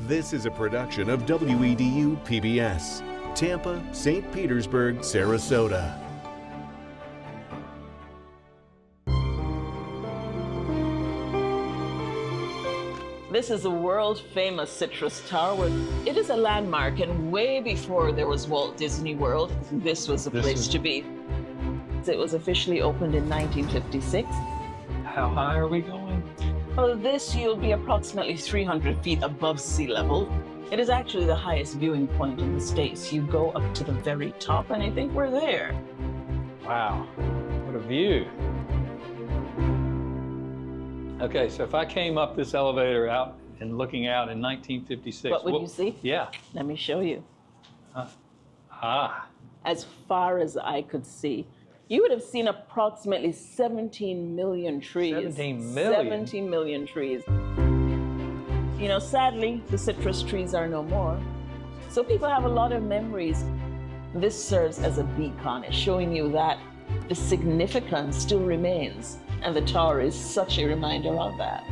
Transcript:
This is a production of WEDU PBS, Tampa, St. Petersburg, Sarasota. This is a world-famous citrus tower. It is a landmark, and way before there was Walt Disney World, this was the place to be. It was officially opened in 1956. How high are we going? Well, you'll be approximately 300 feet above sea level. It is actually the highest viewing point in the States. You go up to the very top, and I think we're there. Wow, what a view. Okay, so if I came up this elevator out and looking out in 1956, what would you see? Yeah. Let me show you. As far as I could see, you would have seen approximately 17 million trees. 17 million? 17 million trees. You know, sadly, the citrus trees are no more. So people have a lot of memories. This serves as a beacon, it's showing you that the significance still remains, and the tower is such a reminder of that.